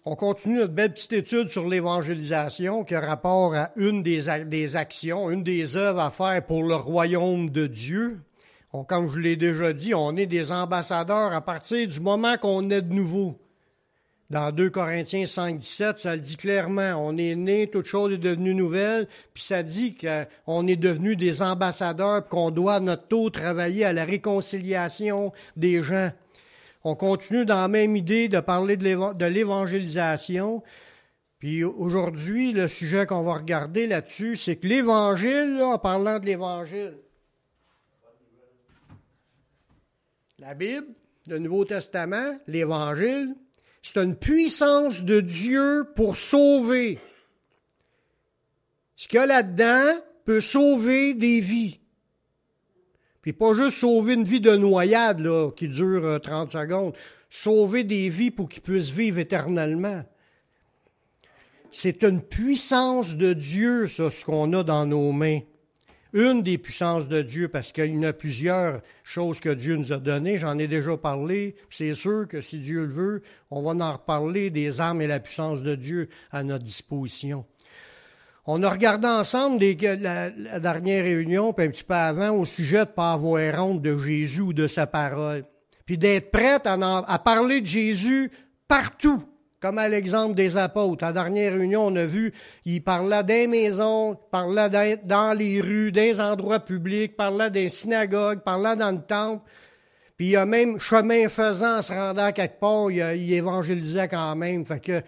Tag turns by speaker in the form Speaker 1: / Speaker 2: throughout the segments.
Speaker 1: On continue notre belle petite étude sur l'évangélisation qui a rapport à une des actions, une des œuvres à faire pour le royaume de Dieu. Comme je l'ai déjà dit, on est des ambassadeurs à partir du moment qu'on est de nouveau. Dans 2 Corinthiens 5,17, ça le dit clairement, on est né, toute chose est devenue nouvelle, puis ça dit qu'on est devenu des ambassadeurs, puis qu'on doit à notre tour travailler à la réconciliation des gens. On continue dans la même idée de parler de l'évangélisation. Puis aujourd'hui, le sujet qu'on va regarder là-dessus, c'est que l'Évangile, là, en parlant de l'Évangile, la Bible, le Nouveau Testament, l'Évangile, c'est une puissance de Dieu pour sauver. Ce qu'il y a là-dedans peut sauver des vies. Puis pas juste sauver une vie de noyade là, qui dure 30 secondes. Sauver des vies pour qu'ils puissent vivre éternellement. C'est une puissance de Dieu, ça, ce qu'on a dans nos mains. Une des puissances de Dieu, parce qu'il y en a plusieurs choses que Dieu nous a données. J'en ai déjà parlé. C'est sûr que si Dieu le veut, on va en reparler des armes et la puissance de Dieu à notre disposition. On a regardé ensemble la dernière réunion, puis un petit peu avant, au sujet de ne pas avoir honte de Jésus ou de sa parole. Puis d'être prête à parler de Jésus partout, comme à l'exemple des apôtres. À la dernière réunion, on a vu, il parlait des maisons, il parlait dans les rues, des endroits publics, parlait des synagogues, parlait dans le temple. Puis il y a même chemin faisant, en se rendant quelque part, il évangélisait quand même. Fait que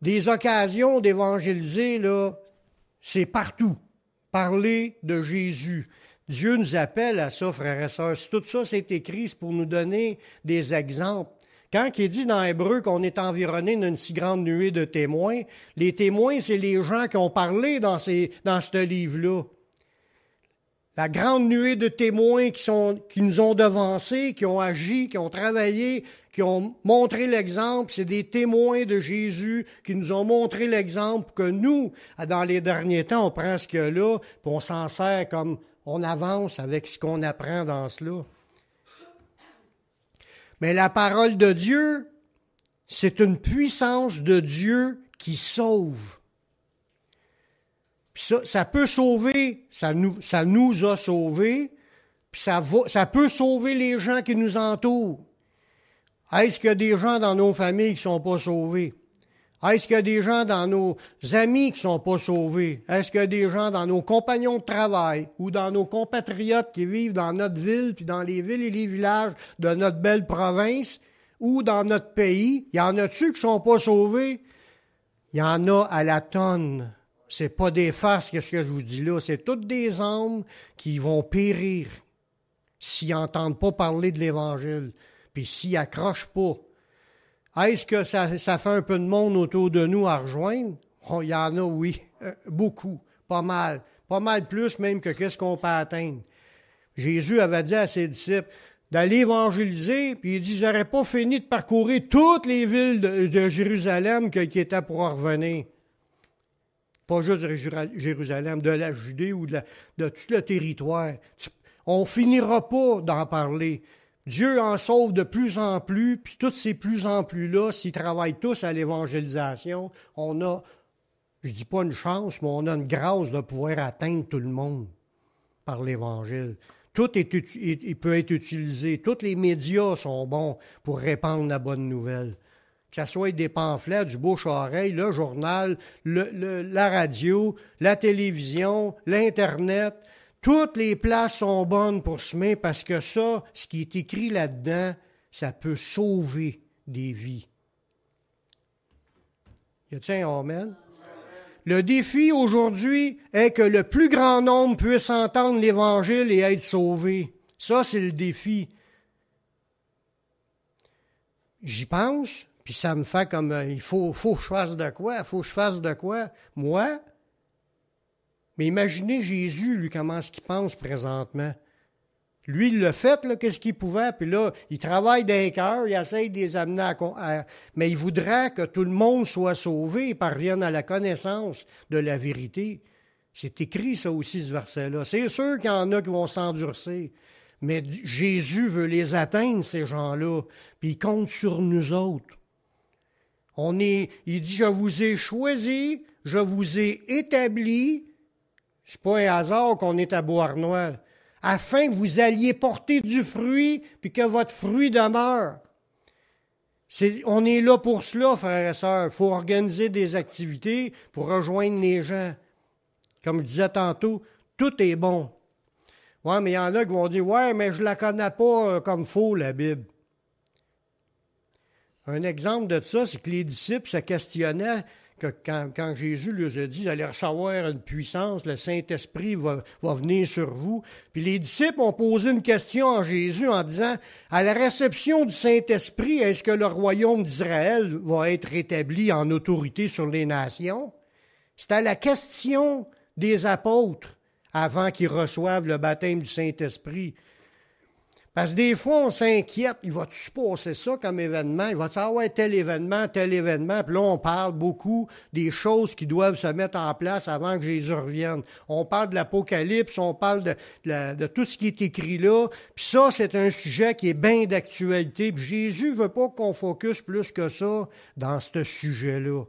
Speaker 1: des occasions d'évangéliser, là, c'est partout. Parler de Jésus. Dieu nous appelle à ça, frères et sœurs. Si tout ça c'est écrit, c'est pour nous donner des exemples. Quand il est dit dans Hébreu qu'on est environné d'une si grande nuée de témoins, les témoins, c'est les gens qui ont parlé dans ce livre-là. La grande nuée de témoins qui nous ont devancés, qui ont agi, qui ont travaillé, qui ont montré l'exemple, c'est des témoins de Jésus qui nous ont montré l'exemple que nous, dans les derniers temps, on prend ce qu'il y a là, puis on s'en sert comme on avance avec ce qu'on apprend dans cela. Mais la parole de Dieu, c'est une puissance de Dieu qui sauve. Puis ça peut sauver, ça nous a sauvés, puis ça peut sauver les gens qui nous entourent. Est-ce qu'il y a des gens dans nos familles qui ne sont pas sauvés? Est-ce qu'il y a des gens dans nos amis qui ne sont pas sauvés? Est-ce qu'il y a des gens dans nos compagnons de travail ou dans nos compatriotes qui vivent dans notre ville, puis dans les villes et les villages de notre belle province ou dans notre pays? Y en a-tu qui ne sont pas sauvés? Il y en a à la tonne. C'est pas des farces, qu'est-ce que je vous dis là. C'est toutes des âmes qui vont périr s'ils n'entendent pas parler de l'Évangile, puis s'ils accrochent pas. Est-ce que ça fait un peu de monde autour de nous à rejoindre? Oh, il y en a, oui, beaucoup, pas mal plus même que qu'est-ce qu'on peut atteindre. Jésus avait dit à ses disciples d'aller évangéliser, puis il dit, j'aurais pas fini de parcourir toutes les villes de Jérusalem qui étaient pour en revenir. Pas juste de Jérusalem, de la Judée ou de tout le territoire. On finira pas d'en parler. Dieu en sauve de plus en plus, puis tous ces plus en plus-là, s'ils travaillent tous à l'évangélisation, on a, je dis pas une chance, mais on a une grâce de pouvoir atteindre tout le monde par l'Évangile. Tout il peut être utilisé. Tous les médias sont bons pour répandre la bonne nouvelle. Que ce soit des pamphlets, du bouche-à-oreille, le journal, la radio, la télévision, l'Internet. Toutes les places sont bonnes pour semer parce que ça, ce qui est écrit là-dedans, ça peut sauver des vies. Y a-t-il un amen? Le défi aujourd'hui est que le plus grand nombre puisse entendre l'Évangile et être sauvé. Ça, c'est le défi. J'y pense, puis ça me fait comme, il faut que je fasse de quoi? Moi? Mais imaginez Jésus, lui, comment est-ce qu'il pense présentement. Lui, il l'a fait, là, qu'est-ce qu'il pouvait, puis là, il travaille d'un cœur, il essaye de les amener mais il voudrait que tout le monde soit sauvé et parvienne à la connaissance de la vérité. C'est écrit, ça aussi, ce verset-là. C'est sûr qu'il y en a qui vont s'endurcir, mais Jésus veut les atteindre, ces gens-là, puis il compte sur nous autres. Il dit, je vous ai choisi, je vous ai établi. C'est pas un hasard qu'on est à Beauharnois, afin que vous alliez porter du fruit, puis que votre fruit demeure. On est là pour cela, frères et sœurs. Il faut organiser des activités pour rejoindre les gens. Comme je disais tantôt, tout est bon. Ouais, mais il y en a qui vont dire, ouais, mais je la connais pas comme faut, la Bible. Un exemple de ça, c'est que les disciples se questionnaient que quand Jésus leur a dit, vous allez recevoir une puissance, le Saint-Esprit va venir sur vous. Puis les disciples ont posé une question à Jésus en disant, à la réception du Saint-Esprit, est-ce que le royaume d'Israël va être rétabli en autorité sur les nations? C'était la question des apôtres avant qu'ils reçoivent le baptême du Saint-Esprit. Parce que des fois, on s'inquiète, il va-tu se passer ça comme événement? Il va-tu avoir tel événement? Puis là, on parle beaucoup des choses qui doivent se mettre en place avant que Jésus revienne. On parle de l'Apocalypse, on parle de tout ce qui est écrit là. Puis ça, c'est un sujet qui est bien d'actualité. Puis Jésus ne veut pas qu'on focus plus que ça dans ce sujet-là.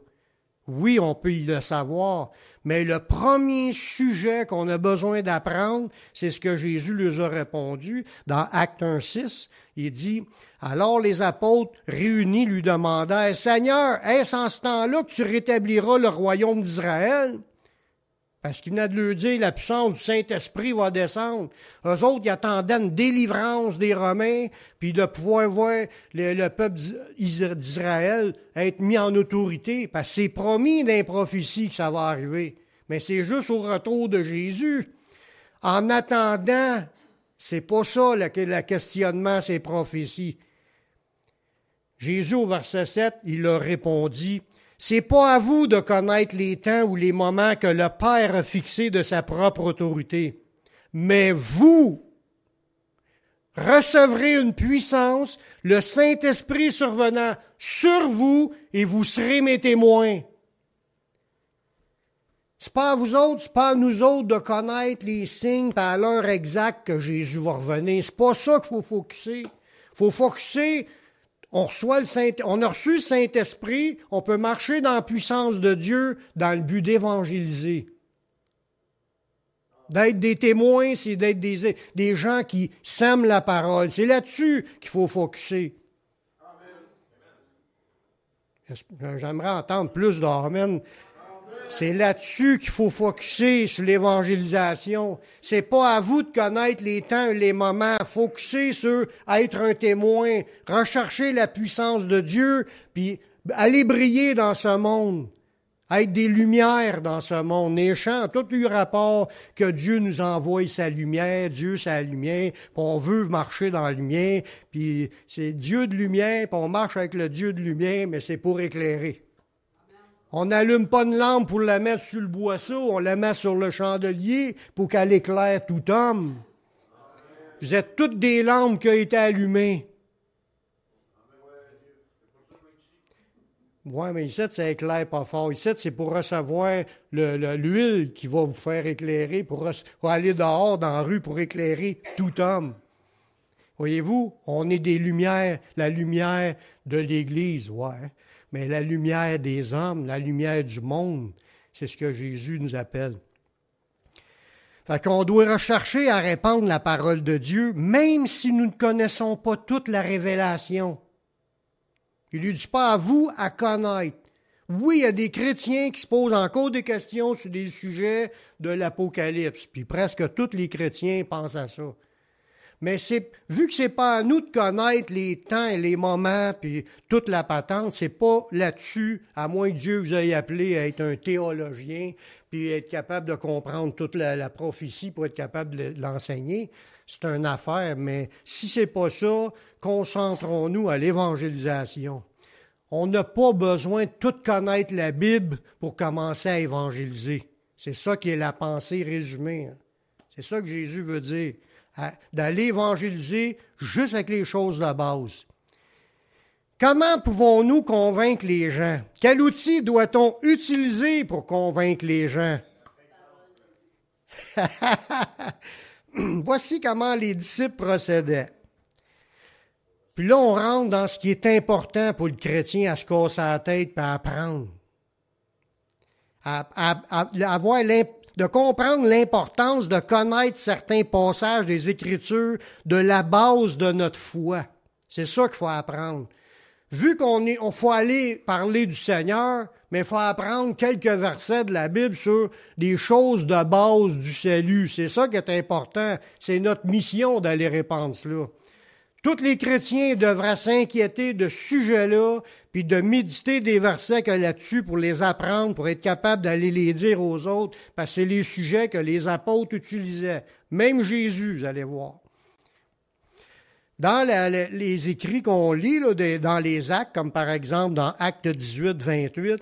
Speaker 1: Oui, on peut le savoir, mais le premier sujet qu'on a besoin d'apprendre, c'est ce que Jésus leur a répondu dans Actes 1,6. Il dit, alors les apôtres réunis lui demandèrent, « Seigneur, est-ce en ce temps-là que tu rétabliras le royaume d'Israël? » Parce qu'il venait de leur dire, la puissance du Saint-Esprit va descendre. Eux autres, ils attendaient une délivrance des Romains, puis de pouvoir voir le peuple d'Israël être mis en autorité. Parce que c'est promis dans les prophéties que ça va arriver. Mais c'est juste au retour de Jésus. En attendant, c'est pas ça le questionnement, ces prophéties. Jésus, au verset 7, il leur répondit, « C'est pas à vous de connaître les temps ou les moments que le Père a fixés de sa propre autorité. Mais vous recevrez une puissance, le Saint-Esprit survenant sur vous, et vous serez mes témoins. » C'est pas à vous autres, c'est pas à nous autres de connaître les signes à l'heure exacte que Jésus va revenir. C'est pas ça qu'il faut focusser. Il faut focusser. On a reçu le Saint-Esprit, on peut marcher dans la puissance de Dieu dans le but d'évangéliser. D'être des témoins, c'est d'être des gens qui sèment la parole. C'est là-dessus qu'il faut focusser. J'aimerais entendre plus d'Amen. C'est là-dessus qu'il faut focusser sur l'évangélisation. C'est pas à vous de connaître les temps et les moments. Focusser sur être un témoin, rechercher la puissance de Dieu, puis aller briller dans ce monde, être des lumières dans ce monde. Les chants, tout le rapport que Dieu nous envoie sa lumière, Dieu sa lumière, puis on veut marcher dans la lumière, puis c'est Dieu de lumière, puis on marche avec le Dieu de lumière, mais c'est pour éclairer. On n'allume pas une lampe pour la mettre sur le boisseau, on la met sur le chandelier pour qu'elle éclaire tout homme. Vous êtes toutes des lampes qui ont été allumées. Oui, mais ici, ça éclaire pas fort. Ici, c'est pour recevoir l'huile qui va vous faire éclairer, pour aller dehors dans la rue pour éclairer tout homme. Voyez-vous, on est des lumières, la lumière de l'Église, ouais. Mais la lumière des hommes, la lumière du monde, c'est ce que Jésus nous appelle. Fait qu'on doit rechercher à répandre la parole de Dieu, même si nous ne connaissons pas toute la révélation. Il lui dit pas à vous à connaître. Oui, il y a des chrétiens qui se posent encore des questions sur des sujets de l'Apocalypse, puis presque tous les chrétiens pensent à ça. Mais vu que c'est pas à nous de connaître les temps et les moments, puis toute la patente, c'est pas là-dessus, à moins que Dieu vous ait appelé à être un théologien, puis être capable de comprendre toute la prophétie pour être capable de l'enseigner. C'est une affaire, mais si c'est pas ça, concentrons-nous à l'évangélisation. On n'a pas besoin de tout connaître la Bible pour commencer à évangéliser. C'est ça qui est la pensée résumée. C'est ça que Jésus veut dire. D'aller évangéliser juste avec les choses de base. Comment pouvons-nous convaincre les gens? Quel outil doit-on utiliser pour convaincre les gens? Voici comment les disciples procédaient. Puis là, on rentre dans ce qui est important pour le chrétien à se casser la tête et à apprendre. De comprendre l'importance de connaître certains passages des Écritures de la base de notre foi. C'est ça qu'il faut apprendre. Vu qu'on faut aller parler du Seigneur, mais il faut apprendre quelques versets de la Bible sur des choses de base du salut. C'est ça qui est important. C'est notre mission d'aller répandre cela. Tous les chrétiens devraient s'inquiéter de ce sujet-là, puis de méditer des versets qu'il y a là-dessus pour les apprendre, pour être capable d'aller les dire aux autres, parce que c'est les sujets que les apôtres utilisaient. Même Jésus, vous allez voir. Dans les écrits qu'on lit, là, dans les actes, comme par exemple dans Actes 18, 28,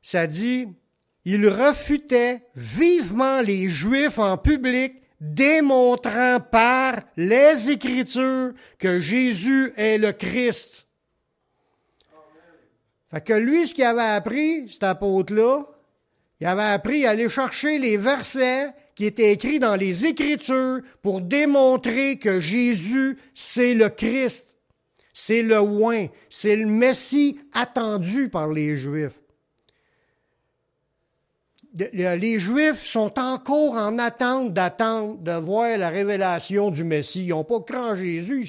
Speaker 1: ça dit « Il refutait vivement les Juifs en public, démontrant par les Écritures que Jésus est le Christ. » Fait que lui, ce qu'il avait appris, cet apôtre-là, il avait appris à aller chercher les versets qui étaient écrits dans les Écritures pour démontrer que Jésus, c'est le Christ, c'est le oint, c'est le Messie attendu par les Juifs. Les Juifs sont encore en attente de voir la révélation du Messie. Ils n'ont pas cru en Jésus,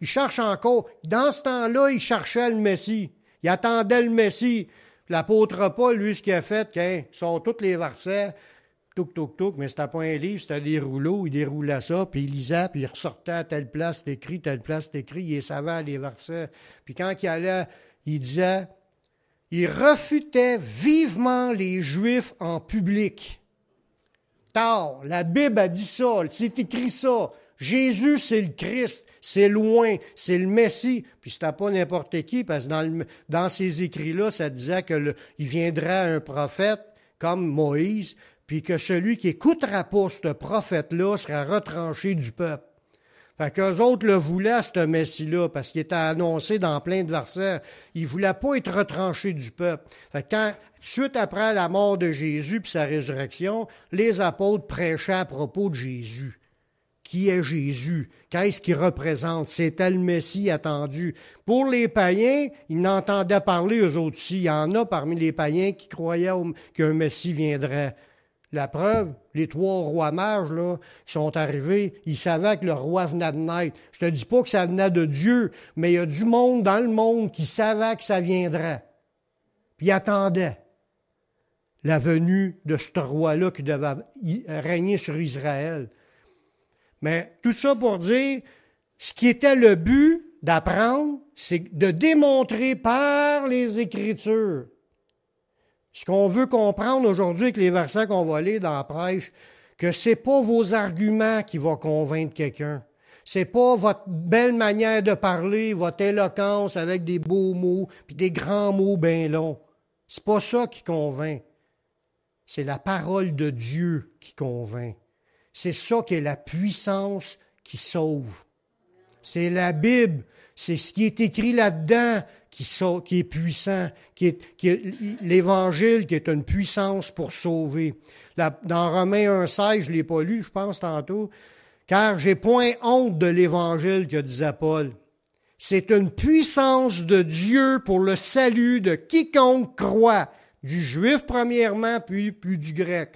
Speaker 1: ils cherchent encore. Dans ce temps-là, ils cherchaient le Messie. Ils attendaient le Messie. L'apôtre Paul, lui, ce qu'il a fait, il sort tous les versets, touc, mais c'était pas un livre, c'était des rouleaux, il déroulait ça, puis il lisait, puis il ressortait à telle place, c'est écrit, telle place, c'est écrit, il savait les versets. Puis quand il allait, il disait... Il refutait vivement les Juifs en public. Tard, la Bible a dit ça, c'est écrit ça. Jésus, c'est le Christ, c'est loin, c'est le Messie. Puis c'était pas n'importe qui, parce que dans ces écrits-là, ça disait qu'il viendrait un prophète comme Moïse, puis que celui qui écoutera pas ce prophète-là sera retranché du peuple. Fait qu'eux autres le voulaient, ce Messie-là, parce qu'il était annoncé dans plein de versets. Ils ne voulaient pas être retranchés du peuple. Fait que tout de suite après la mort de Jésus puis sa résurrection, les apôtres prêchaient à propos de Jésus. Qui est Jésus? Qu'est-ce qu'il représente? C'était le Messie attendu. Pour les païens, ils n'entendaient parler eux autres aussi. Il y en a parmi les païens qui croyaient qu'un Messie viendrait. La preuve, les 3 rois mages là, qui sont arrivés, ils savaient que le roi venait de naître. Je te dis pas que ça venait de Dieu, mais il y a du monde dans le monde qui savait que ça viendrait. Puis ils attendaient la venue de ce roi-là qui devait régner sur Israël. Mais tout ça pour dire, ce qui était le but d'apprendre, c'est de démontrer par les Écritures. Ce qu'on veut comprendre aujourd'hui avec les versets qu'on va lire dans la prêche, que c'est pas vos arguments qui vont convaincre quelqu'un. C'est pas votre belle manière de parler, votre éloquence avec des beaux mots, puis des grands mots bien longs. C'est pas ça qui convainc. C'est la parole de Dieu qui convainc. C'est ça qui est la puissance qui sauve. C'est la Bible, c'est ce qui est écrit là-dedans qui est puissant, qui est l'Évangile qui est une puissance pour sauver. Dans Romains 1,16, je ne l'ai pas lu, je pense tantôt, car j'ai point honte de l'Évangile que disait Paul. C'est une puissance de Dieu pour le salut de quiconque croit, du juif premièrement, puis du grec.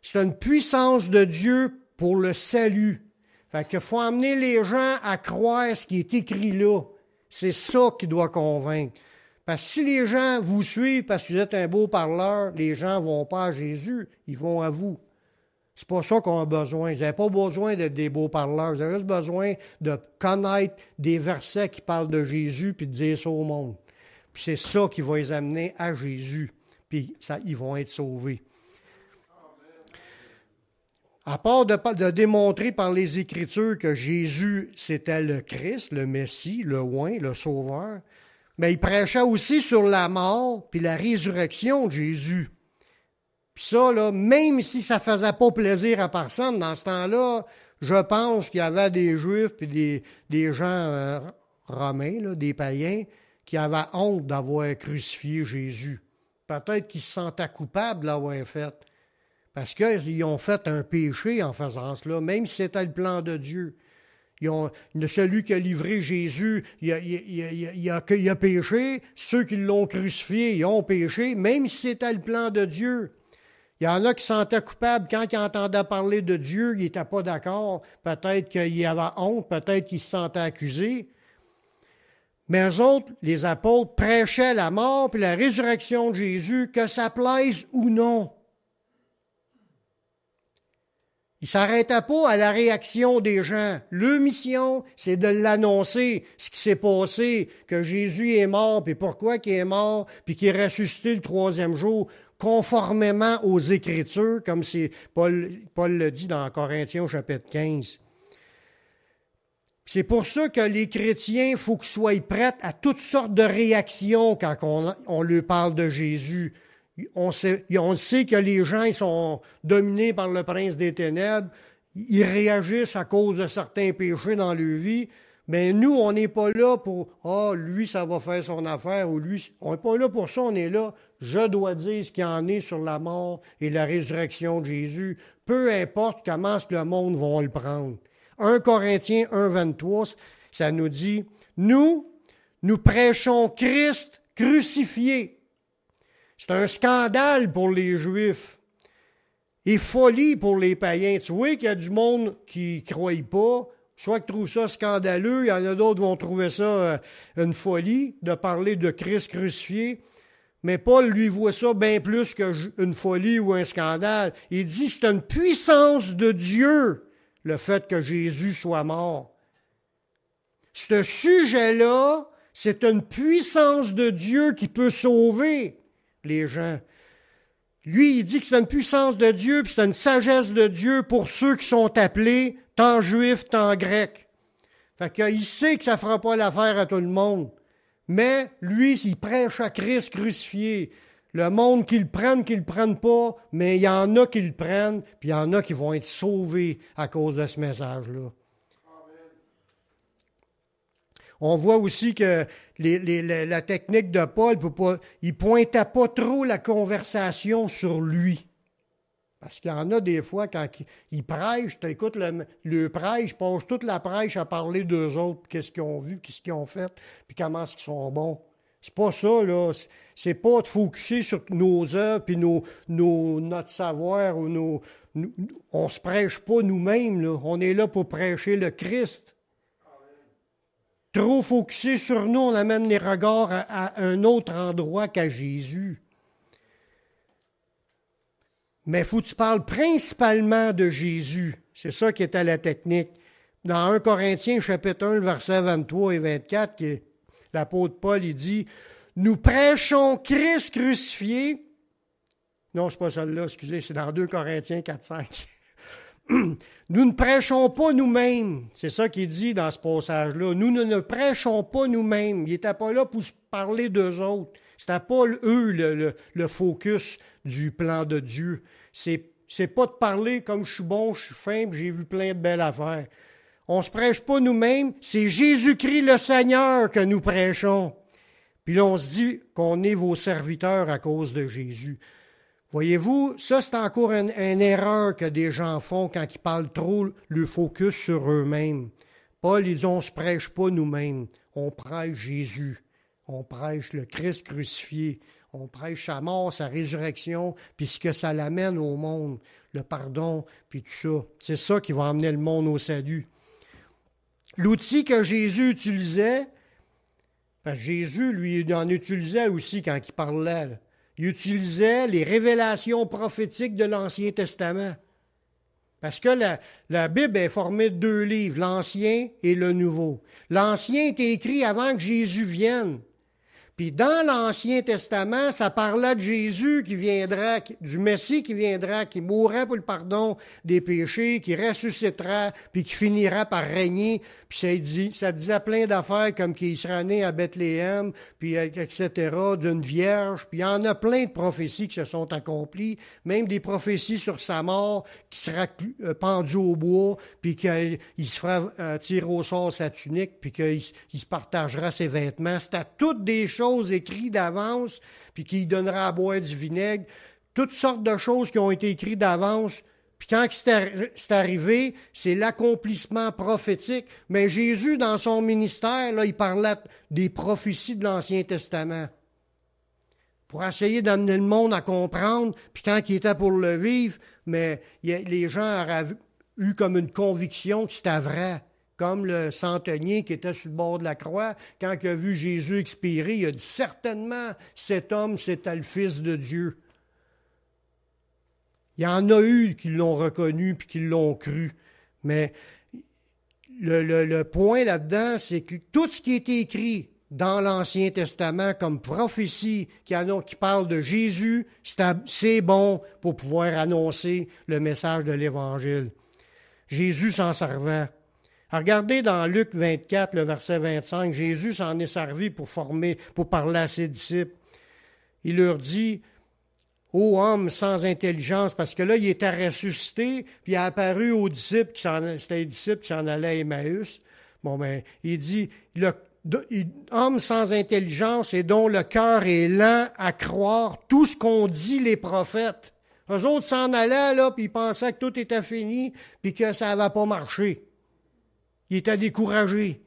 Speaker 1: C'est une puissance de Dieu pour le salut. Fait qu'il faut amener les gens à croire ce qui est écrit là. C'est ça qui doit convaincre. Parce que si les gens vous suivent parce que vous êtes un beau parleur, les gens ne vont pas à Jésus, ils vont à vous. C'est pas ça qu'on a besoin. Vous n'avez pas besoin d'être des beaux parleurs. Vous avez juste besoin de connaître des versets qui parlent de Jésus puis de dire ça au monde. Puis c'est ça qui va les amener à Jésus. Puis ça, ils vont être sauvés. À part de démontrer par les Écritures que Jésus, c'était le Christ, le Messie, le oint, le Sauveur, mais il prêchait aussi sur la mort puis la résurrection de Jésus. Puis ça, là, même si ça ne faisait pas plaisir à personne, dans ce temps-là, je pense qu'il y avait des Juifs puis des gens romains, là, des païens, qui avaient honte d'avoir crucifié Jésus. Peut-être qu'ils se sentaient coupables de l'avoir fait. Parce qu'ils ont fait un péché en faisant cela, même si c'était le plan de Dieu. Celui qui a livré Jésus, il a péché. Ceux qui l'ont crucifié, ils ont péché, même si c'était le plan de Dieu. Il y en a qui se sentaient coupables quand ils entendaient parler de Dieu, ils n'étaient pas d'accord. Peut-être qu'ils avaient honte, peut-être qu'ils se sentaient accusés. Mais eux autres, les apôtres, prêchaient la mort et la résurrection de Jésus, que ça plaise ou non. Ils ne s'arrêtaient pas à la réaction des gens. Leur mission, c'est de l'annoncer, ce qui s'est passé, que Jésus est mort, puis pourquoi il est mort, puis qu'il est ressuscité le troisième jour, conformément aux Écritures, comme Paul le dit dans Corinthiens au chapitre 15. C'est pour ça que les chrétiens, il faut qu'ils soient prêts à toutes sortes de réactions quand on leur parle de Jésus. On sait que les gens ils sont dominés par le prince des ténèbres, ils réagissent à cause de certains péchés dans leur vie, mais nous, on n'est pas là pour « Ah, lui, ça va faire son affaire » ou « lui », on n'est pas là pour ça, on est là « Je dois dire ce qu'il y en est sur la mort et la résurrection de Jésus, peu importe comment le monde va le prendre. » 1 Corinthiens 1, 23, ça nous dit « Nous prêchons Christ crucifié. » C'est un scandale pour les Juifs et folie pour les païens. Tu vois qu'il y a du monde qui ne croit pas, soit qu'ils trouvent ça scandaleux, il y en a d'autres qui vont trouver ça une folie de parler de Christ crucifié. Mais Paul, lui, voit ça bien plus qu'une folie ou un scandale. Il dit que c'est une puissance de Dieu, le fait que Jésus soit mort. Ce sujet-là, c'est une puissance de Dieu qui peut sauver les gens. Lui, il dit que c'est une puissance de Dieu, puis c'est une sagesse de Dieu pour ceux qui sont appelés, tant juifs, tant grecs. Fait qu'il sait que ça ne fera pas l'affaire à tout le monde. Mais lui, il prêche à Christ crucifié. Le monde qui le prenne pas, mais il y en a qui le prennent, puis il y en a qui vont être sauvés à cause de ce message-là. On voit aussi que la technique de Paul, il ne pointait pas trop la conversation sur lui. Parce qu'il y en a des fois, quand il prêche, tu écoutes le prêche, passe toute la prêche à parler d'eux autres, puis qu'est-ce qu'ils ont vu, qu'est-ce qu'ils ont fait, puis comment ils sont bons. C'est pas ça, là. C'est pas de focusser sur nos œuvres, puis notre savoir, on se prêche pas nous-mêmes, là. On est là pour prêcher le Christ. Trop focusé sur nous, on amène les regards à un autre endroit qu'à Jésus. Mais il faut que tu parles principalement de Jésus. C'est ça qui était la technique. Dans 1 Corinthiens, chapitre 1, versets 23 et 24, l'apôtre Paul, il dit « Nous prêchons Christ crucifié. » Non, c'est pas celle-là, excusez, c'est dans 2 Corinthiens 4, 5. Nous ne prêchons pas nous-mêmes. C'est ça qu'il dit dans ce passage-là. Nous ne prêchons pas nous-mêmes. Ils n'étaient pas là pour se parler d'eux autres. C'était pas eux le focus du plan de Dieu. C'est pas de parler comme je suis bon, je suis fin, puis j'ai vu plein de belles affaires. On se prêche pas nous-mêmes. C'est Jésus-Christ le Seigneur que nous prêchons. Puis là, on se dit qu'on est vos serviteurs à cause de Jésus. Voyez-vous, ça c'est encore une erreur que des gens font quand ils parlent trop le focus sur eux-mêmes. Paul, il dit, on ne se prêche pas nous-mêmes, on prêche Jésus, on prêche le Christ crucifié, on prêche sa mort, sa résurrection, puis ce que ça l'amène au monde, le pardon, puis tout ça. C'est ça qui va amener le monde au salut. L'outil que Jésus utilisait, parce que Jésus, lui, il en utilisait aussi quand il parlait, là. Il utilisait les révélations prophétiques de l'Ancien Testament. Parce que la Bible est formée de 2 livres, l'Ancien et le Nouveau. L'Ancien était écrit avant que Jésus vienne. Puis dans l'Ancien Testament, ça parlait de Jésus qui viendra, du Messie qui viendra, qui mourra pour le pardon des péchés, qui ressuscitera, puis qui finira par régner. Puis ça disait plein d'affaires comme qu'il sera né à Bethléem, puis etc., d'une vierge. Puis il y en a plein de prophéties qui se sont accomplies, même des prophéties sur sa mort, qui sera pendu au bois, puis qu'il se fera tirer au sort sa tunique, puis qu'il se partagera ses vêtements. C'était toutes des choses écrites d'avance, puis qu'il donnera à boire du vinaigre. Toutes sortes de choses qui ont été écrites d'avance Puis quand c'est arrivé, c'est l'accomplissement prophétique. Mais Jésus, dans son ministère, là, il parlait des prophéties de l'Ancien Testament pour essayer d'amener le monde à comprendre. Puis quand il était pour le vivre, mais les gens auraient eu comme une conviction que c'était vrai. Comme le centenier qui était sur le bord de la croix, quand il a vu Jésus expirer, il a dit « Certainement, cet homme, c'était le Fils de Dieu. » Il y en a eu qui l'ont reconnu puis qui l'ont cru. Mais le point là-dedans, c'est que tout ce qui est écrit dans l'Ancien Testament comme prophétie qui parle de Jésus, c'est bon pour pouvoir annoncer le message de l'Évangile. Jésus s'en servait. Regardez dans Luc 24, le verset 25, Jésus s'en est servi pour parler à ses disciples. Il leur dit, « Ô homme sans intelligence », parce que là, il était ressuscité, puis il a apparu aux disciples, c'était les disciples qui s'en allaient à Emmaüs. Bon, ben, il dit, « Homme sans intelligence et dont le cœur est lent à croire tout ce qu'ont dit les prophètes. » Eux autres s'en allaient, là, puis ils pensaient que tout était fini, puis que ça n'avait pas marché. Il était découragé.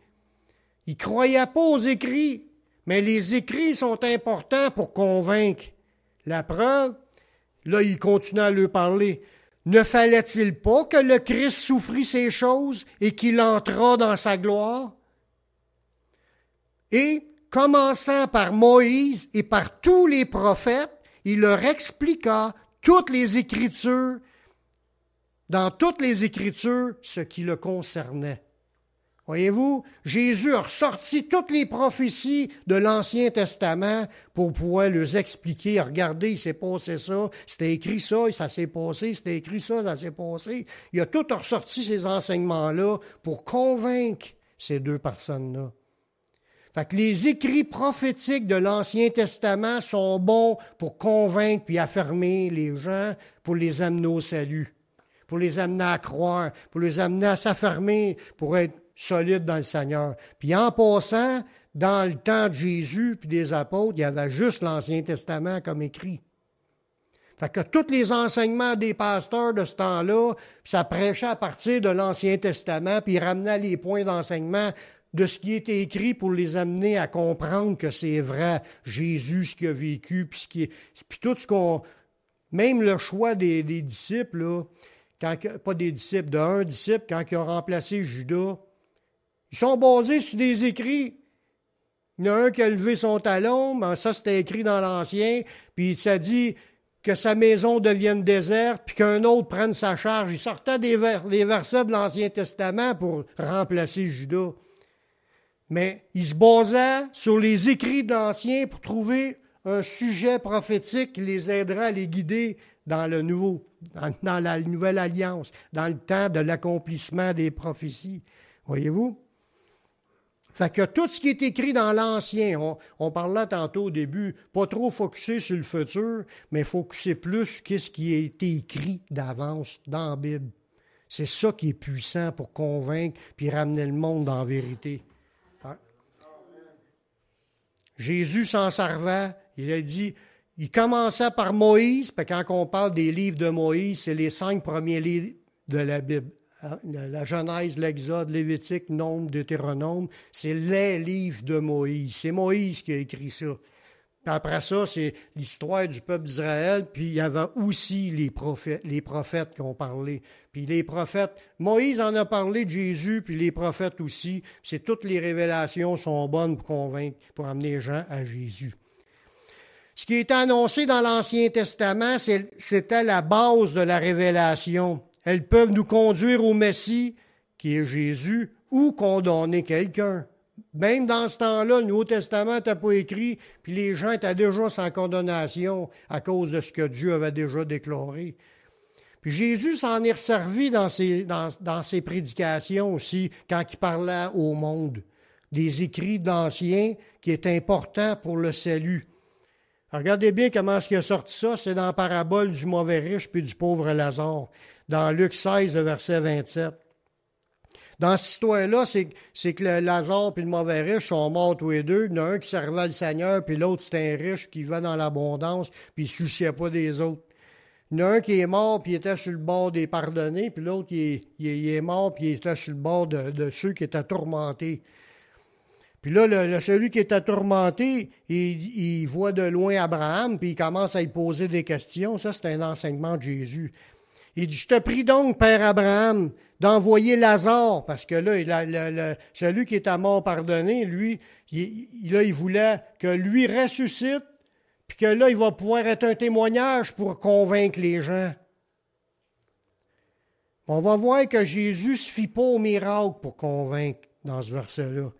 Speaker 1: Il ne croyait pas aux écrits, mais les écrits sont importants pour convaincre. La preuve, là, il continue à leur parler. Ne fallait-il pas que le Christ souffrit ces choses et qu'il entrât dans sa gloire? Et, commençant par Moïse et par tous les prophètes, il leur expliqua toutes les Écritures, dans toutes les Écritures, ce qui le concernait. Voyez-vous, Jésus a ressorti toutes les prophéties de l'Ancien Testament pour pouvoir les expliquer. Regardez, il s'est passé ça, c'était écrit ça, ça s'est passé, c'était écrit ça, ça s'est passé. Il a tout ressorti ces enseignements-là pour convaincre ces deux personnes-là. Fait que les écrits prophétiques de l'Ancien Testament sont bons pour convaincre puis affirmer les gens, pour les amener au salut, pour les amener à croire, pour les amener à s'affirmer, pour être solide dans le Seigneur. Puis en passant, dans le temps de Jésus puis des apôtres, il y avait juste l'Ancien Testament comme écrit. Fait que tous les enseignements des pasteurs de ce temps-là, ça prêchait à partir de l'Ancien Testament, puis ils ramenaient les points d'enseignement de ce qui était écrit pour les amener à comprendre que c'est vrai, Jésus, ce qu'il a vécu, puis tout ce qu'on... Même le choix des disciples, là, pas des disciples, d'un disciple, quand il a remplacé Judas, ils sont basés sur des écrits. Il y en a un qui a levé son talon, ben ça c'était écrit dans l'Ancien, puis ça dit que sa maison devienne déserte, puis qu'un autre prenne sa charge. Il sortait des versets de l'Ancien Testament pour remplacer Judas. Mais il se basait sur les écrits de l'Ancien pour trouver un sujet prophétique qui les aiderait à les guider dans le nouveau, dans la nouvelle alliance, dans le temps de l'accomplissement des prophéties. Voyez-vous? Fait que tout ce qui est écrit dans l'Ancien, on parlait tantôt au début, pas trop focusé sur le futur, mais focusé plus sur ce qui a été écrit d'avance dans la Bible. C'est ça qui est puissant pour convaincre puis ramener le monde dans la vérité. Jésus s'en servait, il a dit, il commençait par Moïse, puis quand on parle des livres de Moïse, c'est les 5 premiers livres de la Bible. La Genèse, l'Exode, Lévitique, Nombre, Deutéronome, c'est les livres de Moïse. C'est Moïse qui a écrit ça. Puis après ça, c'est l'histoire du peuple d'Israël, puis il y avait aussi les prophètes qui ont parlé. Puis les prophètes, Moïse en a parlé de Jésus, puis les prophètes aussi. C'est toutes les révélations sont bonnes pour convaincre, pour amener les gens à Jésus. Ce qui était annoncé dans l'Ancien Testament, c'était la base de la révélation. Elles peuvent nous conduire au Messie, qui est Jésus, ou condamner quelqu'un. Même dans ce temps-là, le Nouveau Testament n'était pas écrit, puis les gens étaient déjà sans condamnation à cause de ce que Dieu avait déjà déclaré. Puis Jésus s'en est resservi dans ses prédications aussi, quand il parlait au monde. Des écrits d'Anciens qui est important pour le salut. Alors, regardez bien comment est-ce qu'il a sorti ça, c'est dans la parabole du mauvais riche puis du pauvre Lazare, dans Luc 16, le verset 27. Dans cette histoire-là, c'est que le Lazare et le mauvais riche sont morts tous les deux. Il y en a un qui servait le Seigneur, puis l'autre, c'était un riche qui vivait dans l'abondance, puis il ne se souciait pas des autres. Il y en a un qui est mort, puis il était sur le bord des pardonnés, puis l'autre, il est mort, puis il était sur le bord de ceux qui étaient tourmentés. Puis là, celui qui est tourmenté, il voit de loin Abraham, puis il commence à lui poser des questions. Ça, c'est un enseignement de Jésus. Il dit, je te prie donc, Père Abraham, d'envoyer Lazare, parce que là, celui qui est à mort pardonné, lui, il voulait que lui ressuscite, puis que là, il va pouvoir être un témoignage pour convaincre les gens. On va voir que Jésus ne se fie pas au miracle pour convaincre dans ce verset-là.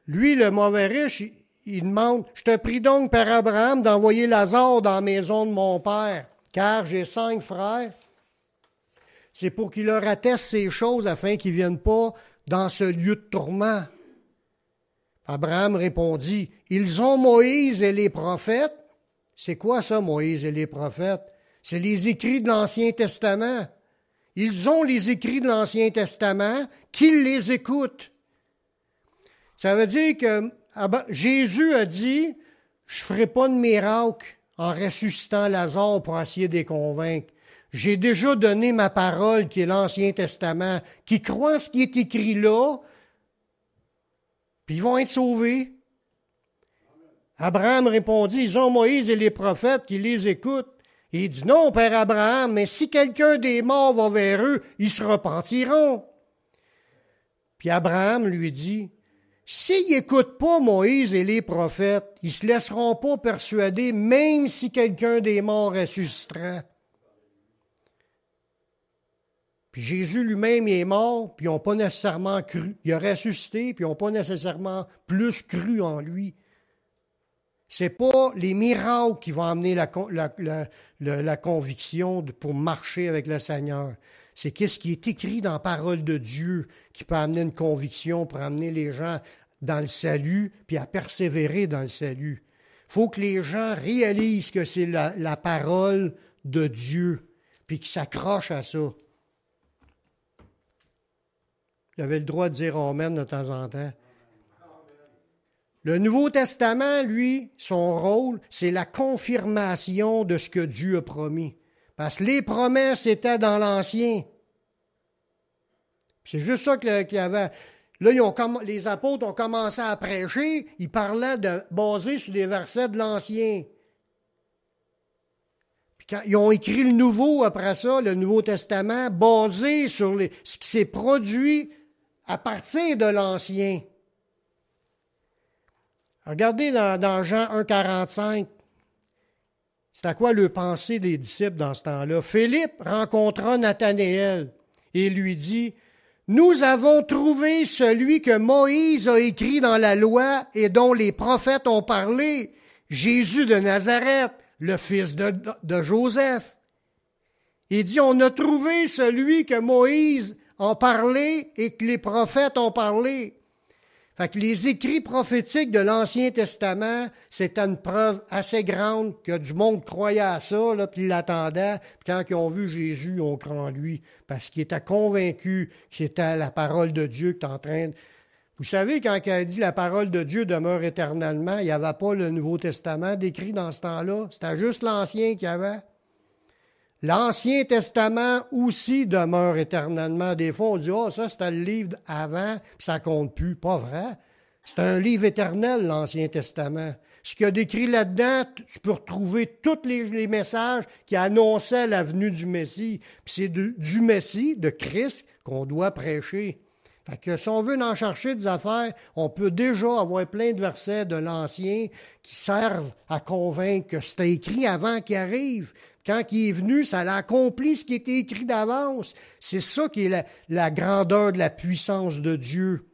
Speaker 1: Lui, le mauvais riche, il demande, je te prie donc, Père Abraham, d'envoyer Lazare dans la maison de mon père, car j'ai 5 frères. C'est pour qu'il leur atteste ces choses afin qu'ils ne viennent pas dans ce lieu de tourment. Abraham répondit, ils ont Moïse et les prophètes. C'est quoi ça, Moïse et les prophètes? C'est les écrits de l'Ancien Testament. Ils ont les écrits de l'Ancien Testament, qu'ils les écoutent. Ça veut dire que Jésus a dit, je ne ferai pas de miracle en ressuscitant Lazare pour essayer de les convaincre. J'ai déjà donné ma parole, qui est l'Ancien Testament, qui croient ce qui est écrit là, puis ils vont être sauvés. Abraham répondit, ils ont Moïse et les prophètes qui les écoutent. Et il dit, non, Père Abraham, mais si quelqu'un des morts va vers eux, ils se repentiront. Puis Abraham lui dit, s'ils n'écoutent pas Moïse et les prophètes, ils ne se laisseront pas persuader, même si quelqu'un des morts ressuscitera. Puis Jésus lui-même est mort, puis ils n'ont pas nécessairement cru. Il a ressuscité, puis ils n'ont pas nécessairement plus cru en lui. Ce n'est pas les miracles qui vont amener la conviction pour marcher avec le Seigneur. C'est qu'est-ce qui est écrit dans la parole de Dieu qui peut amener une conviction pour amener les gens dans le salut, puis à persévérer dans le salut. Il faut que les gens réalisent que c'est la parole de Dieu, puis qu'ils s'accrochent à ça. Il avait le droit de dire Amen de temps en temps. Le Nouveau Testament, lui, son rôle, c'est la confirmation de ce que Dieu a promis. Parce que les promesses étaient dans l'Ancien. C'est juste ça qu'il y avait. Là, les apôtres ont commencé à prêcher. Ils parlaient basés sur des versets de l'Ancien. Puis quand ils ont écrit le Nouveau après ça, le Nouveau Testament, basé sur ce qui s'est produit à partir de l'Ancien. Regardez dans Jean 1,45. C'est à quoi le pensée des disciples dans ce temps-là. Philippe rencontra Nathanaël et lui dit, « Nous avons trouvé celui que Moïse a écrit dans la loi et dont les prophètes ont parlé, Jésus de Nazareth, le fils de Joseph. » Il dit, « On a trouvé celui que Moïse a parlé et que les prophètes ont parlé. » Fait que les écrits prophétiques de l'Ancien Testament, c'était une preuve assez grande que du monde croyait à ça, là, puis l'attendait. Puis quand ils ont vu Jésus, on cru en lui, parce qu'ils étaient convaincus que c'était la parole de Dieu qui est en train de... Vous savez, quand il a dit la parole de Dieu demeure éternellement, il n'y avait pas le Nouveau Testament décrit dans ce temps-là. C'était juste l'Ancien qu'il y avait. L'Ancien Testament aussi demeure éternellement. Des fois, on dit, ça, c'était le livre avant, puis ça compte plus. Pas vrai. C'est un livre éternel, l'Ancien Testament. Ce qu'il y a décrit là-dedans, tu peux retrouver tous les messages qui annonçaient la venue du Messie. Puis c'est du Messie, de Christ, qu'on doit prêcher. Fait que si on veut en chercher des affaires, on peut déjà avoir plein de versets de l'Ancien qui servent à convaincre que c'était écrit avant qu'il arrive. Quand il est venu, ça a accompli ce qui était écrit d'avance. C'est ça qui est la grandeur de la puissance de Dieu.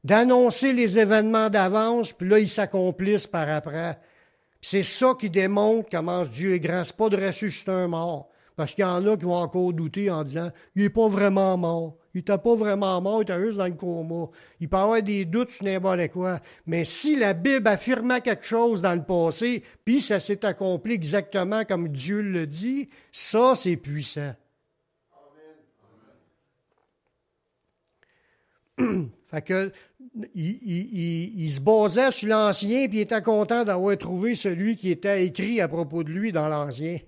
Speaker 1: D'annoncer les événements d'avance, puis là, ils s'accomplissent par après. C'est ça qui démontre comment Dieu est grand. C'est pas de ressusciter un mort. Parce qu'il y en a qui vont encore douter en disant « Il n'est pas vraiment mort. Il n'était pas vraiment mort, il était juste dans le coma. » Il peut y avoir des doutes sur n'importe quoi. Mais si la Bible affirmait quelque chose dans le passé, puis ça s'est accompli exactement comme Dieu le dit, ça, c'est puissant. Fait que, il se basait sur l'Ancien, puis il était content d'avoir trouvé celui qui était écrit à propos de lui dans l'Ancien.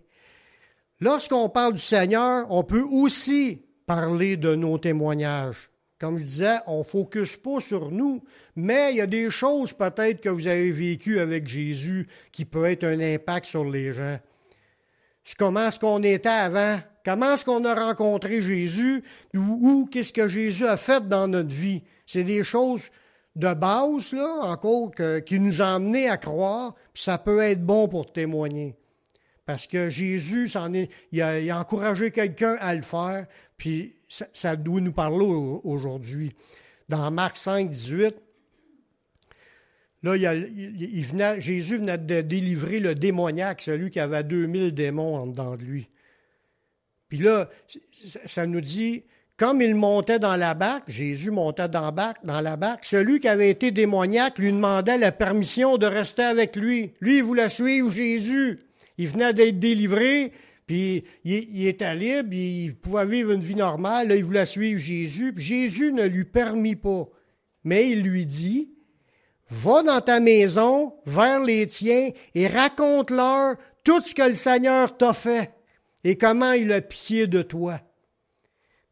Speaker 1: Lorsqu'on parle du Seigneur, on peut aussi parler de nos témoignages. Comme je disais, on ne focus pas sur nous, mais il y a des choses peut-être que vous avez vécues avec Jésus qui peuvent être un impact sur les gens. Comment est-ce qu'on était avant? Comment est-ce qu'on a rencontré Jésus? Ou qu'est-ce que Jésus a fait dans notre vie? C'est des choses de base, là, encore, qui nous ont amenés à croire, puis ça peut être bon pour témoigner. Parce que Jésus, il a encouragé quelqu'un à le faire, puis ça doit nous parler aujourd'hui. Dans Marc 5, 18, là, Jésus venait de délivrer le démoniaque, celui qui avait 2000 démons en dedans de lui. Puis là, ça nous dit, comme il montait dans la barque, Jésus montait dans la barque, celui qui avait été démoniaque lui demandait la permission de rester avec lui. Lui, il voulait suivre Jésus. Il venait d'être délivré, puis il était libre, il pouvait vivre une vie normale. Là, il voulait suivre Jésus, puis Jésus ne lui permit pas. Mais il lui dit, « Va dans ta maison, vers les tiens, et raconte-leur tout ce que le Seigneur t'a fait et comment il a pitié de toi. »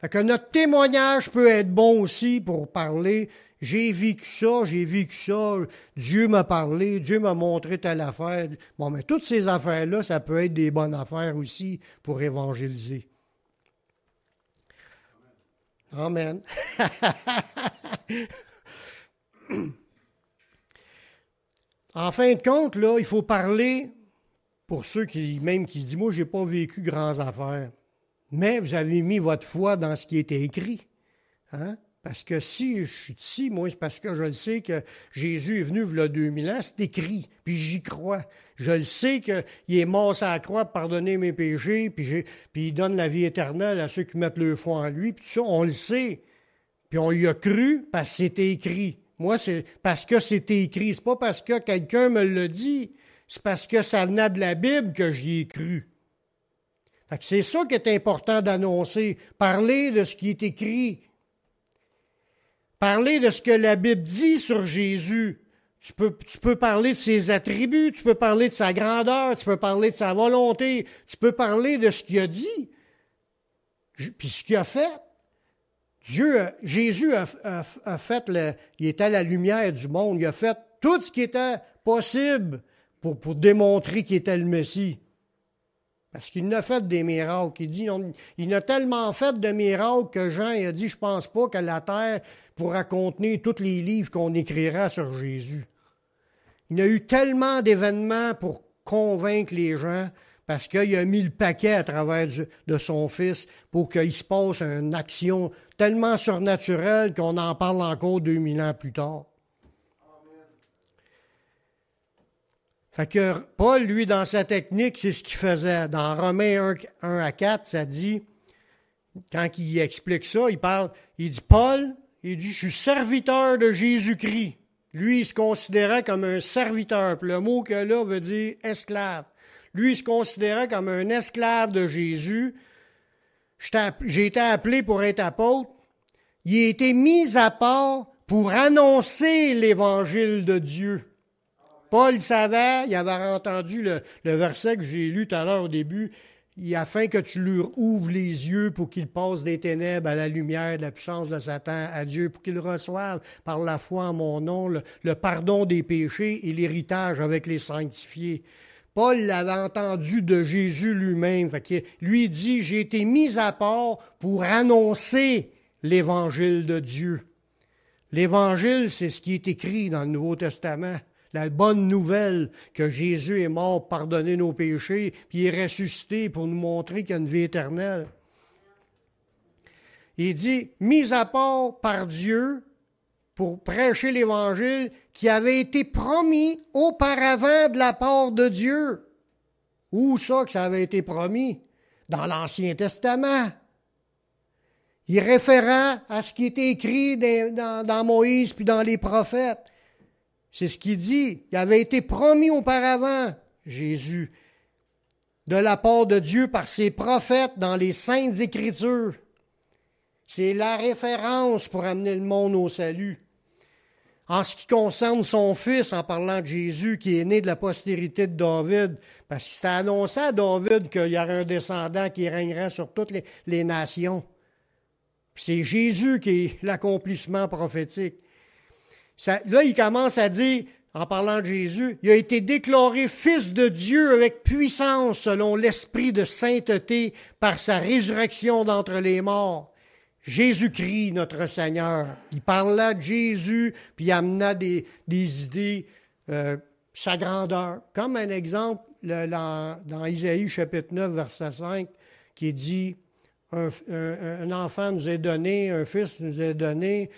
Speaker 1: Fait que notre témoignage peut être bon aussi pour parler. J'ai vécu ça, Dieu m'a parlé, Dieu m'a montré telle affaire. Bon, mais toutes ces affaires-là, ça peut être des bonnes affaires aussi pour évangéliser. Amen. En fin de compte, là, il faut parler pour ceux qui se disent, moi, j'ai pas vécu grandes affaires. Mais vous avez mis votre foi dans ce qui était écrit. Hein? Parce que si je suis ici, moi, c'est parce que je le sais que Jésus est venu il y a 2000 ans, c'est écrit, puis j'y crois. Je le sais qu'il est mort sur la croix pour pardonner mes péchés, puis il donne la vie éternelle à ceux qui mettent leur foi en lui, puis tout ça, on le sait. Puis on y a cru parce que c'était écrit. Moi, c'est parce que c'était écrit. C'est pas parce que quelqu'un me l'a dit. C'est parce que ça venait de la Bible que j'y ai cru. Fait que c'est ça qui est important d'annoncer. Parler de ce qui est écrit. Parler de ce que la Bible dit sur Jésus. Tu peux parler de ses attributs, tu peux parler de sa grandeur, tu peux parler de sa volonté, tu peux parler de ce qu'il a dit, puis ce qu'il a fait. Jésus a fait, il était la lumière du monde, il a fait tout ce qui était possible pour démontrer qu'il était le Messie. Parce qu'il a fait des miracles. Il a tellement fait de miracles que Jean a dit, je pense pas que la terre pourra contenir tous les livres qu'on écrira sur Jésus. Il y a eu tellement d'événements pour convaincre les gens, parce qu'il a mis le paquet à travers de son Fils pour qu'il se passe une action tellement surnaturelle qu'on en parle encore 2000 ans plus tard. Amen. Fait que Paul, lui, dans sa technique, c'est ce qu'il faisait. Dans Romains 1 à 4, ça dit, quand il explique ça, il dit, Paul, il dit, je suis serviteur de Jésus-Christ. Lui, il se considérait comme un serviteur. Puis le mot que là veut dire esclave. Lui, il se considérait comme un esclave de Jésus. J'ai été appelé pour être apôtre. Il a été mis à part pour annoncer l'évangile de Dieu. Paul savait, il avait entendu le verset que j'ai lu tout à l'heure au début, afin que tu leur ouvres les yeux pour qu'ils passent des ténèbres à la lumière de la puissance de Satan à Dieu, pour qu'ils reçoivent par la foi en mon nom le pardon des péchés et l'héritage avec les sanctifiés. Paul l'avait entendu de Jésus lui-même. Fait que lui dit, j'ai été mis à part pour annoncer l'évangile de Dieu. L'évangile, c'est ce qui est écrit dans le Nouveau Testament. La bonne nouvelle que Jésus est mort pour pardonner nos péchés, puis il est ressuscité pour nous montrer qu'il y a une vie éternelle. Il dit, mis à part par Dieu pour prêcher l'Évangile qui avait été promis auparavant de la part de Dieu. Où ça que ça avait été promis? Dans l'Ancien Testament. Il référait à ce qui était écrit dans Moïse puis dans les prophètes. C'est ce qu'il dit. Il avait été promis auparavant, Jésus, de la part de Dieu par ses prophètes dans les Saintes Écritures. C'est la référence pour amener le monde au salut. En ce qui concerne son Fils, en parlant de Jésus, qui est né de la postérité de David, Parce qu'il s'était annoncé à David qu'il y aurait un descendant qui régnerait sur toutes les nations. Puis c'est Jésus qui est l'accomplissement prophétique. Là, il commence à dire, en parlant de Jésus, il a été déclaré fils de Dieu avec puissance selon l'esprit de sainteté par sa résurrection d'entre les morts. Jésus-Christ, notre Seigneur. Il parlait de Jésus, puis il amena des idées, sa grandeur. Comme un exemple, dans Isaïe chapitre 9, verset 5, qui dit, un enfant nous est donné, un fils nous est donné,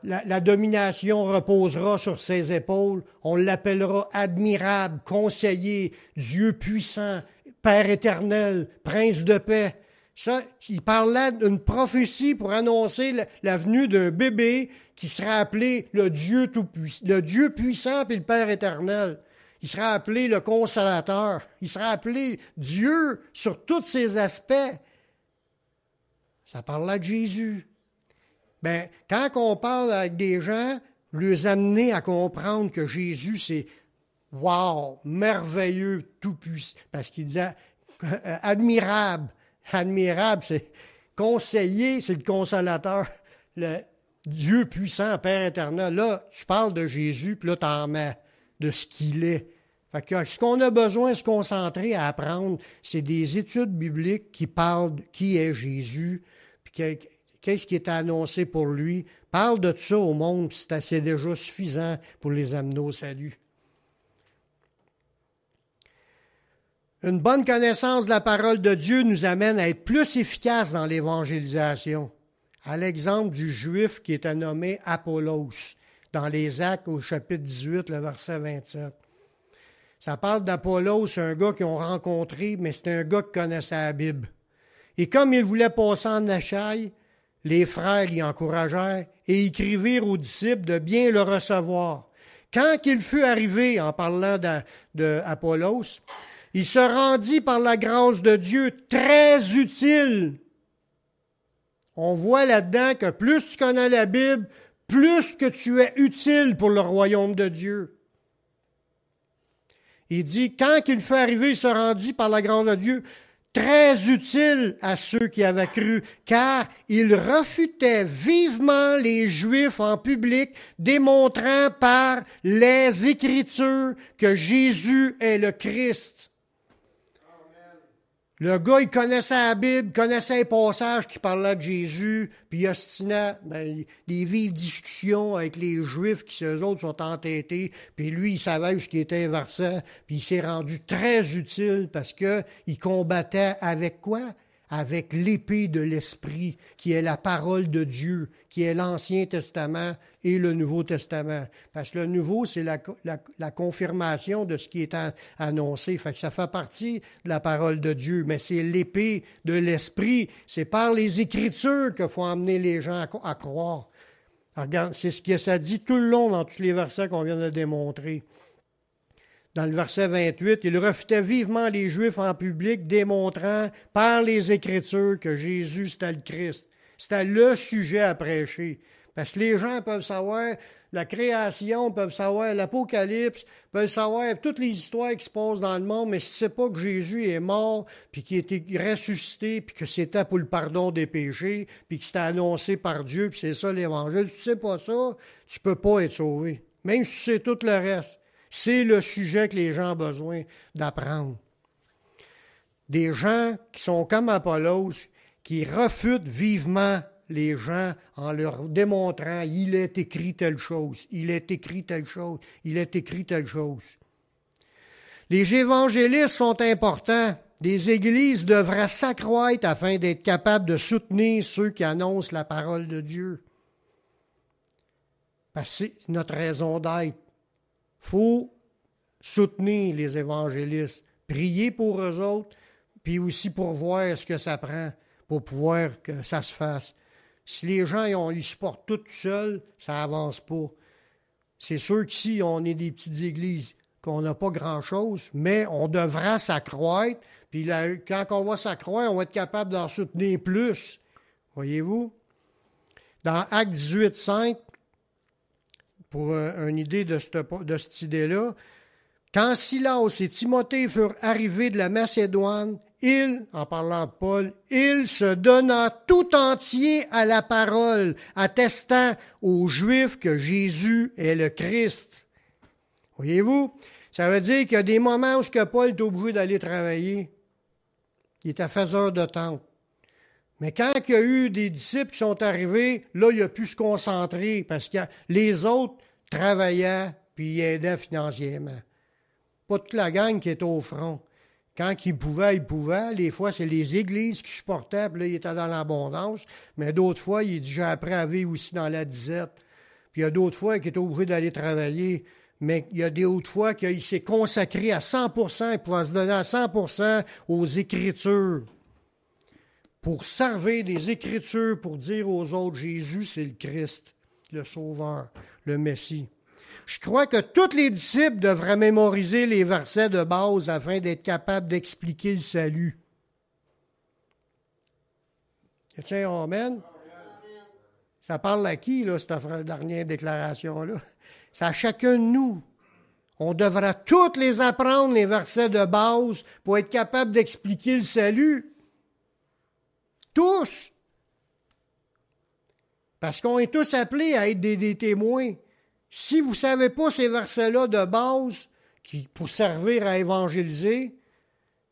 Speaker 1: la domination reposera sur ses épaules, on l'appellera admirable, conseiller, Dieu puissant, Père éternel, prince de paix. Ça, il parlait d'une prophétie pour annoncer la venue d'un bébé qui sera appelé le Dieu puissant puis le Père éternel. Il sera appelé le Consolateur. Il sera appelé Dieu sur tous ses aspects. Ça parlait de Jésus. Ben, quand on parle avec des gens, les amener à comprendre que Jésus, c'est wow, merveilleux, tout puissant. Parce qu'il disait admirable. Admirable, c'est conseiller, c'est le consolateur, le Dieu puissant, Père éternel. Là, tu parles de Jésus, puis là, t'en mets de ce qu'il est. Fait que ce qu'on a besoin de se concentrer à apprendre, c'est des études bibliques qui parlent de qui est Jésus, puis qu'est-ce qui est annoncé pour lui. Parle de ça au monde, puis c'est déjà suffisant pour les amener au salut. Une bonne connaissance de la parole de Dieu nous amène à être plus efficaces dans l'évangélisation. À l'exemple du Juif qui était nommé Apollos, dans les Actes au chapitre 18, le verset 27. Ça parle d'Apollos, un gars qu'ils ont rencontré, mais c'était un gars qui connaissait la Bible. Et comme il voulait passer en Achaïe, les frères l'y encouragèrent et écrivirent aux disciples de bien le recevoir. Quand il fut arrivé, en parlant d'Apollos, il se rendit par la grâce de Dieu très utile. On voit là-dedans que plus tu connais la Bible, plus que tu es utile pour le royaume de Dieu. Il dit, quand il fut arrivé, il se rendit par la grâce de Dieu très utile à ceux qui avaient cru, car il refutait vivement les Juifs en public, démontrant par les Écritures que Jésus est le Christ. Le gars, il connaissait la Bible, connaissait les passages qui parlaient de Jésus, puis il ostinait des vives discussions avec les Juifs qui, eux autres, sont entêtés, puis lui, il savait ce qui était versé, puis il s'est rendu très utile parce que il combattait avec quoi? Avec l'épée de l'Esprit, qui est la parole de Dieu, qui est l'Ancien Testament et le Nouveau Testament. Parce que le Nouveau, c'est la confirmation de ce qui est annoncé. Fait que ça fait partie de la parole de Dieu, mais c'est l'épée de l'Esprit. C'est par les Écritures qu'il faut amener les gens à croire. Alors, regarde, c'est ce que ça dit tout le long dans tous les versets qu'on vient de démontrer. Dans le verset 28, il refutait vivement les Juifs en public, démontrant par les Écritures que Jésus, c'était le Christ. C'était le sujet à prêcher. Parce que les gens peuvent savoir la création, peuvent savoir l'Apocalypse, peuvent savoir toutes les histoires qui se passent dans le monde, mais si tu ne sais pas que Jésus est mort, puis qu'il était ressuscité, puis que c'était pour le pardon des péchés, puis que c'était annoncé par Dieu, puis c'est ça l'Évangile, si tu ne sais pas ça, tu ne peux pas être sauvé. Même si tu sais tout le reste. C'est le sujet que les gens ont besoin d'apprendre. Des gens qui sont comme Apollos, qui refutent vivement les gens en leur démontrant « il est écrit telle chose, il est écrit telle chose, il est écrit telle chose ». Les évangélistes sont importants. Des églises devraient s'accroître afin d'être capables de soutenir ceux qui annoncent la parole de Dieu. Parce que c'est notre raison d'être. Il faut soutenir les évangélistes, prier pour eux autres, puis aussi pour voir ce que ça prend pour pouvoir que ça se fasse. Si les gens ils se portent tout seuls, ça n'avance pas. C'est sûr qu'ici, on est des petites églises, qu'on n'a pas grand-chose, mais on devra s'accroître, puis là, quand on va s'accroître, on va être capable d'en soutenir plus. Voyez-vous? Dans Actes 18, 5, pour une idée de cette idée-là, Quand Silas et Timothée furent arrivés de la Macédoine, il, en parlant de Paul, il se donna tout entier à la parole, attestant aux Juifs que Jésus est le Christ. Voyez-vous, ça veut dire qu'il y a des moments où que Paul est obligé d'aller travailler. Il était faiseur de temple. Mais quand il y a eu des disciples qui sont arrivés, là, il a pu se concentrer parce que les autres travaillaient puis aidaient financièrement. Pas toute la gang qui était au front. Quand il pouvait, il pouvait. Les fois, c'est les églises qui supportaient, puis là, il était dans l'abondance. Mais d'autres fois, il dit, j'ai appris à vivre aussi dans la disette. Puis il y a d'autres fois qu'il était obligé d'aller travailler. Mais il y a d'autres fois qu'il s'est consacré à 100%, il pouvait se donner à 100% aux Écritures. Pour servir des Écritures, pour dire aux autres, Jésus, c'est le Christ, le Sauveur, le Messie. Je crois que tous les disciples devraient mémoriser les versets de base afin d'être capables d'expliquer le salut. Y a-t-il un amen? Ça parle à qui, là, cette dernière déclaration-là? C'est à chacun de nous. On devra tous les apprendre, les versets de base, pour être capable d'expliquer le salut. Tous. Parce qu'on est tous appelés à être des témoins. Si vous ne savez pas ces versets-là de base pour servir à évangéliser,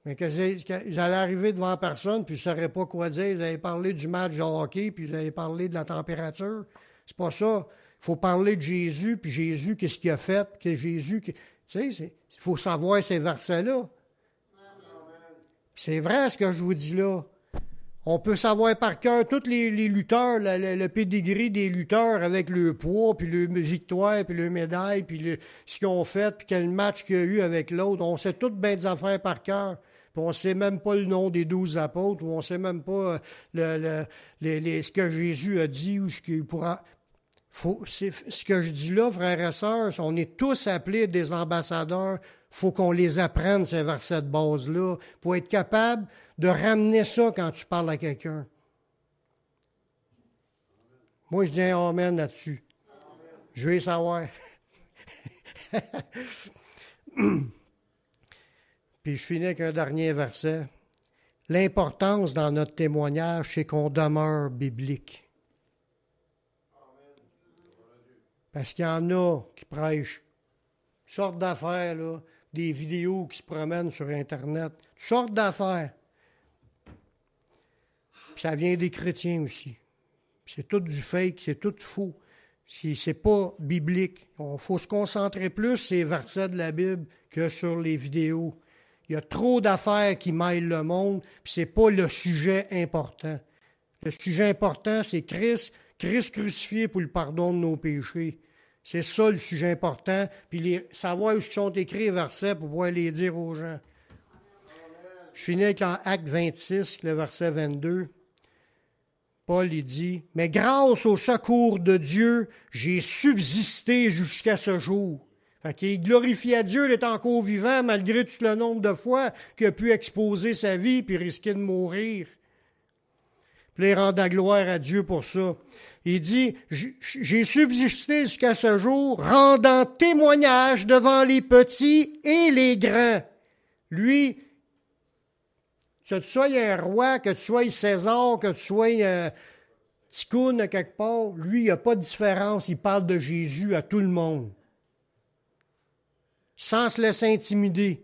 Speaker 1: mais que vous allez arriver devant personne, puis vous ne saurez pas quoi dire, vous allez parler du match de hockey, puis vous allez parler de la température. C'est pas ça. Il faut parler de Jésus, puis Jésus, qu'est-ce qu'il a fait, que Jésus... Tu sais, il faut savoir ces versets-là. C'est vrai ce que je vous dis là. On peut savoir par cœur tous les lutteurs, le pédigree des lutteurs avec le poids, puis le victoire, puis le médaille, puis ce qu'ils ont fait, puis quel match qu'il y a eu avec l'autre. On sait toutes bien des affaires par cœur. Puis on ne sait même pas le nom des 12 apôtres, ou on ne sait même pas ce que Jésus a dit, ou ce qu'il pourra... ce que je dis là, frères et sœurs, on est tous appelés des ambassadeurs. Il faut qu'on les apprenne, ces versets de base-là, pour être capable de ramener ça quand tu parles à quelqu'un. Moi, je dis un amen là-dessus. Je veux savoir. Puis je finis avec un dernier verset. L'importance dans notre témoignage, c'est qu'on demeure biblique. Parce qu'il y en a qui prêchent toutes sortes d'affaires, là, des vidéos qui se promènent sur Internet, toutes sortes d'affaires. Puis ça vient des chrétiens aussi. C'est tout du fake, c'est tout faux. C'est pas biblique. Il faut se concentrer plus sur les versets de la Bible que sur les vidéos. Il y a trop d'affaires qui mêlent le monde, puis c'est pas le sujet important. Le sujet important, c'est Christ crucifié pour le pardon de nos péchés. C'est ça le sujet important, puis savoir où sont écrits les versets pour pouvoir les dire aux gens. Je finis avec Acte 26, le verset 22. Paul, il dit, « Mais grâce au secours de Dieu, j'ai subsisté jusqu'à ce jour. » Fait qu'il glorifiait Dieu d'être encore vivant malgré tout le nombre de fois qu'il a pu exposer sa vie puis risquer de mourir. Puis il rend la gloire à Dieu pour ça. Il dit, j'ai subsisté jusqu'à ce jour, rendant témoignage devant les petits et les grands. Lui, que tu sois un roi, que tu sois César, que tu sois Ticoun à quelque part, lui, il n'y a pas de différence. Il parle de Jésus à tout le monde. Sans se laisser intimider.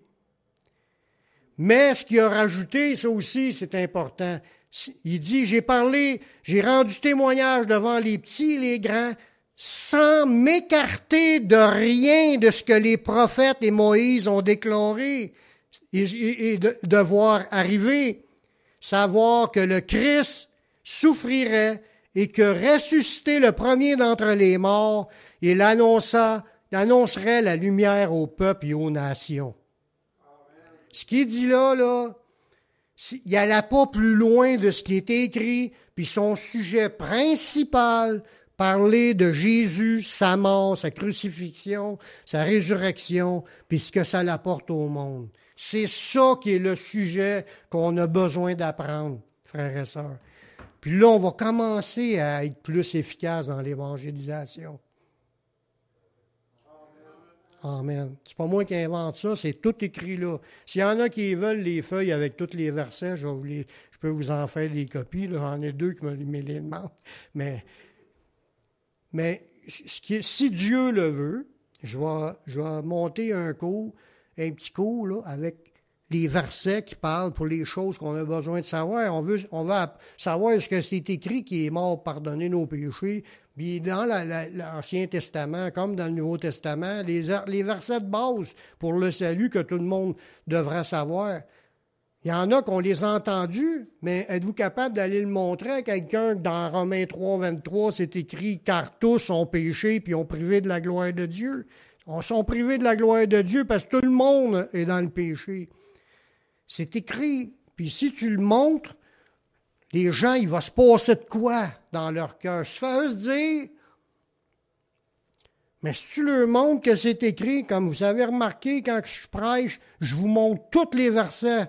Speaker 1: Mais ce qu'il a rajouté, ça aussi, c'est important. Il dit, j'ai rendu témoignage devant les petits et les grands, sans m'écarter de rien de ce que les prophètes et Moïse ont déclaré et de voir arriver, savoir que le Christ souffrirait et que ressuscité le premier d'entre les morts, il annoncerait la lumière au peuple et aux nations. Amen. Ce qu'il dit là, il n'allait pas plus loin de ce qui est écrit, puis son sujet principal, parler de Jésus, sa mort, sa crucifixion, sa résurrection, puis ce que ça l'apporte au monde. C'est ça qui est le sujet qu'on a besoin d'apprendre, frères et sœurs. Puis là, on va commencer à être plus efficace dans l'évangélisation. Amen. C'est pas moi qui invente ça, c'est tout écrit là. S'il y en a qui veulent les feuilles avec tous les versets, je peux vous en faire des copies. Là. J'en ai 2 qui me les demandent. Mais si Dieu le veut, je vais monter un petit cours là, avec les versets qui parlent pour les choses qu'on a besoin de savoir. On veut savoir ce que c'est écrit qui est mort pour pardonner nos péchés. Puis dans l'Ancien Testament, comme dans le Nouveau Testament, les versets de base pour le salut que tout le monde devrait savoir. Il y en a qu'on les a entendus, mais êtes-vous capable d'aller le montrer à quelqu'un que dans Romains 3, 23, c'est écrit « Car tous ont péché puis ont privé de la gloire de Dieu ». On sont privés de la gloire de Dieu parce que tout le monde est dans le péché. C'est écrit. Puis si tu le montres, les gens, il va se passer de quoi dans leur cœur? Ça fait eux se dire. Mais si tu leur montres que c'est écrit, comme vous avez remarqué, quand je prêche, je vous montre tous les versets.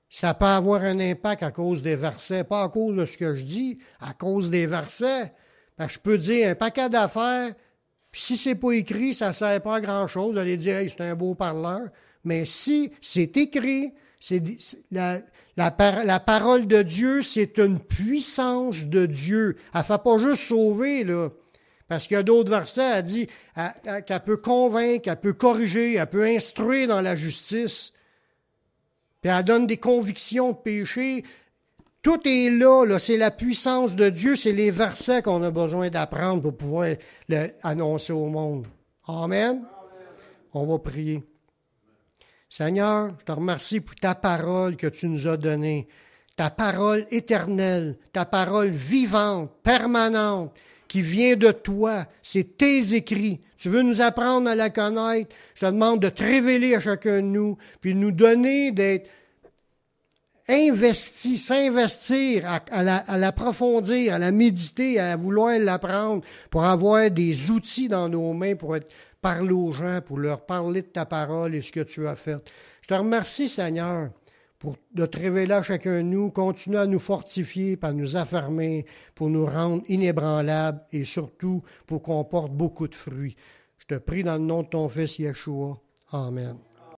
Speaker 1: Ça peut avoir un impact à cause des versets, pas à cause de ce que je dis, à cause des versets. Parce que je peux dire un paquet d'affaires, puis si c'est pas écrit, ça ne sert pas à grand-chose. Vous allez dire, hey, c'est un beau parleur. Mais si c'est écrit, la parole de Dieu, c'est une puissance de Dieu. Elle ne fait pas juste sauver, là. Parce qu'il y a d'autres versets, elle dit qu'elle peut convaincre, elle peut corriger, elle peut instruire dans la justice. Puis elle donne des convictions de péché. Tout est là, c'est la puissance de Dieu, c'est les versets qu'on a besoin d'apprendre pour pouvoir l'annoncer au monde. Amen. On va prier. Seigneur, je te remercie pour ta parole que tu nous as donnée, ta parole éternelle, ta parole vivante, permanente, qui vient de toi. C'est tes écrits. Tu veux nous apprendre à la connaître. Je te demande de te révéler à chacun de nous, puis de nous donner d'être investis, s'investir, à l'approfondir, à la méditer, à vouloir l'apprendre, pour avoir des outils dans nos mains pour parler aux gens, pour leur parler de ta parole et ce que tu as fait. Je te remercie, Seigneur, de te révéler à chacun de nous, continue à nous fortifier, à nous affermer, pour nous rendre inébranlables et surtout pour qu'on porte beaucoup de fruits. Je te prie dans le nom de ton Fils Yeshua. Amen.